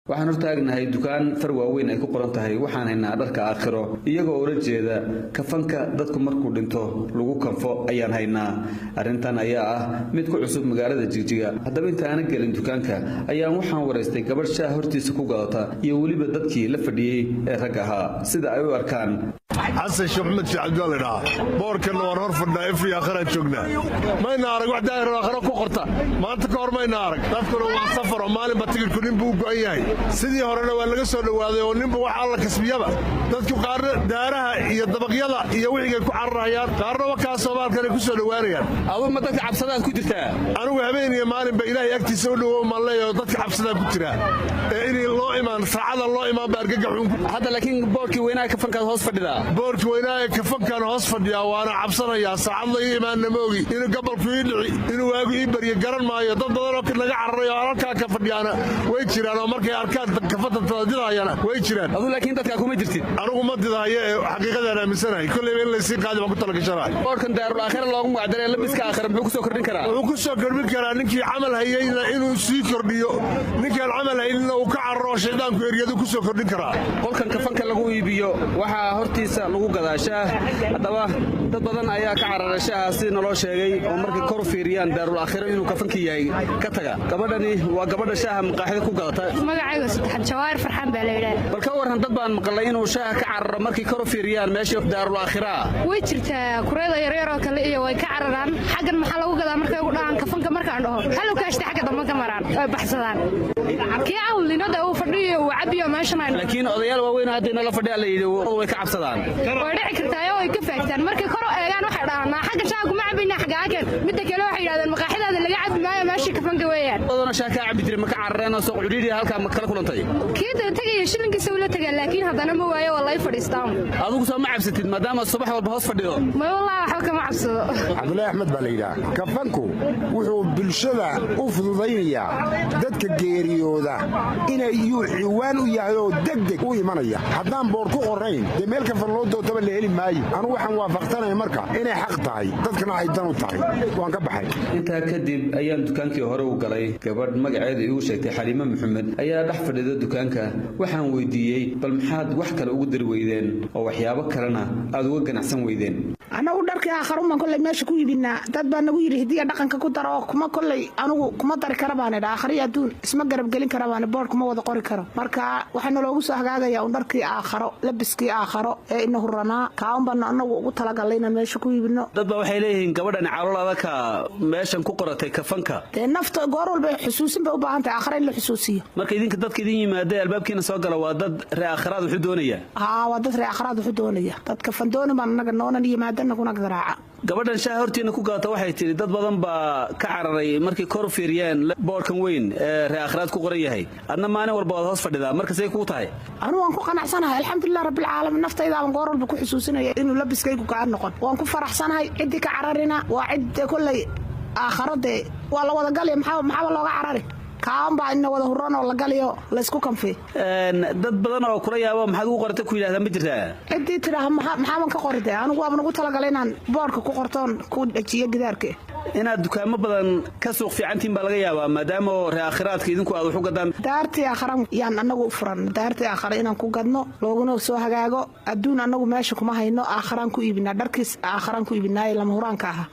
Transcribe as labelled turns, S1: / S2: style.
S1: waxaan hortaagnahay dukaan far waaweyn ay ku qoran tahay waxaan haynaa dharka aakhiro iyagoo ula jeeda kafanka dadku markuu dhinto lagu kanfo ayaan haynaa arintan ayaa ah mid ku cusub magaalada Jigjiga haddaba inta aan galin dukaanka ayaan waxaan wareystay gabadh shaah hortiisa ku gadata iyo waliba dadkii la fadhiyay ee rag ahaa sida ay u arkaan
S2: حسن شيخ محمد في عبد الله بوركنا ورهر فدنا في اخر جوجنا ما ينارق واحد داير اخر ku qorta maanta ka hor ma ynaarag dadkuna waa safar oo maalin batigir ku nin buu go'an yahay sidii horena waa laga soo dhawaaday oo ninba waxa la kasbiyaba dadku qaar daaraha iyo dabaqyada iyo wixii ku cararayaan qaarna waa ka Soomaalkana ku soo dhawaanayaan
S1: adu ma dadka cabsada ku jirtaa
S2: anigu habeenimo maalin ba Ilaahay agtiisa u dhawo ma leeyo dadka cabsada ku jira in loo imaan saacada loo imaan baargagaxun
S1: hadda laakiin boorkii weynaa ka fankaad hoos fadhida
S2: boorkii weynaa ka fankan hoos fadhiya waana cabsanaya saacada iimaan moogi inuu gobolku dhici inuu waagu ii bariyo garan maayo dad badan oo laga cararayo halka ka fadhiyana way jiraan oo markay arkaan kafada tadadinayana way jiraan
S1: adu laakiin dadka kuma jirtid
S2: anigu ma didahayo xaqiiqadana aaminsanahay kulli in la sii qaadi ma ku talagashay
S1: boorkan daarul aakhir loogu magacdaray labiska aakhir muxuu ku soo kordhin karaa
S2: wuxuu ku soo kordhin karaa ninkii amal hayayna inuu sii kordhiyo ninkan amal hayayna uu ka cararo shaydaanku eriyadu ku soo kordhin karaa
S1: qolkan kafanka lagu iibiyo waxa hortiisa lagu gadaashaa hadaba dad badan ayaa ka cararashaha si naloo sheegay oo markay kor fiiriyaan daarul aakhir inuu kafanki yahay ka taga gabadhani waa gabadha shaaha maqaaxida ku gadata
S3: magacayga saddexan jawaar farxan baa leeyahay
S1: balka waran dad baan maqlay inuu shaaha ka cararo markay kor fiiriyaan meesha daarul aakhir
S3: way jirtaa kureeda yaryar oo kale iyo way ka cararaan xagan maxaa lagu gadaa markay ugu dhacan kafanka markaan dhaho halka ashta xagga dambe ka maraan ay baxsadaan kii awlinada uu fadhiyo uu cabiyo meeshan
S1: laakiin odayaal waaweyn hadda la fadhiya la yiri way ka cabsadaan
S3: way dhici kartaa oo ay ka faagtaan markay kor eegaan waxa dhaana xagga shaaha kuma cabina xagga aakan mid kale waxa yiraahdeen maqaaxidaada laga cabi maayo meesha kafanka weeyaan
S1: odana shaaka cabi jiray ma ka carareen oo soo qudhiiri halka ma kala kulantay
S3: kiida tagay shilinkiisa uu la tagay laakiin haddana ma waayo wallahi fadhiistaan
S1: adigu soo ma cabsatid maadaama subax walba hoos fadhiyo
S3: ma wallahi waxa kama cabsado
S4: Abdullahi Ahmed Balayda kafanku wuxuu bulshada u fududaynayaa dadka geeriyooda inay ciwaan u yahay oo degdeg u imanaya haddaan boor ku qorayn de meel kafan loo dootaba la heli maayo anu waxaan waafaqsanahay marka inay xaq tahay dadkana ay dan u tahay waan ka baxay
S1: inta kadib ayaan dukaankii hore u galay gabadh magaceeda igu sheegtay Xaliima Maxamed ayaa dhex fadhida dukaanka waxaan weydiiyay bal maxaad wax kale ugu dir weydeen oo waxyaabo kalena aad uga ganacsan weydeen
S5: anagu dharkii aakhiruma kulay meesha ku iibinaa dad baa nagu yiri hidiya dhaqanka ku daro kuma kulay anigu kuma dari kara baan aakhiri aduun isma garab gelin kara baan board kuma wada qori karo marka waxaan loogu soo hagaagaya dharkii aakhiro labiskii aakhiro ee inahu ranaa kaan baan anagu ugu talagalayna meesha ku iibino
S1: dad baa waxay leeyihiin gabadhan caloolada ka meeshan ku qoratay kafanka
S5: ee nafta goor walba xusuusin bay u baahan tahay aakhiro in la xusuusiyo
S1: marka idinka dadka idin yimaada albaabkiina soo gala waa dad ree aakhirad wuxuu doonaya
S5: waa dad ree aakhirad wuxuu doonaya dadka fandooni baan anaga noonan yimaadana kuna garaaca
S1: gabadhan shaah hortiina ku gadata waxay tiri dad badan baa ka cararay markii kor fiiriyeen boorkan weyn ee ree aakhirad ku qoran yahay adna maalin walba wada hoos fadhida marka say ku tahay
S5: anu waan ku qanacsanahay alxamdulillaah rabbil caalamiin naftayda aan goor walba ku xusuusinaya inuu labiskaygu ka noqon waan ku faraxsanahay cidii ka cararina waa cid kulay aakhirade waa la wada galay maxaa looga carari kaan baa in wada huraan oo la galiyo la isku kanfay
S1: dad badan oo kula yaabo maxaad ugu qortay ku yiraahdaan ma jirtaa
S5: cidii tiraah maxaa ka qortay anigu waan ugu talagalay inaan boorka ku qortoon ku dhajiyo gidaarka
S1: inaad dukaamo badan ka suuq fiicantiin baa laga yaabaa maadaama ree aakhiraadka idinku aad wax u gadaan
S5: daartii aakhira yaan anagu furan daartii aakhira inaan ku gadno looguna soo hagaago adduun anagu meesha kuma hayno aakhiraan ku iibinaa dharkiis aakhiraan ku iibinaa lama huraanka ah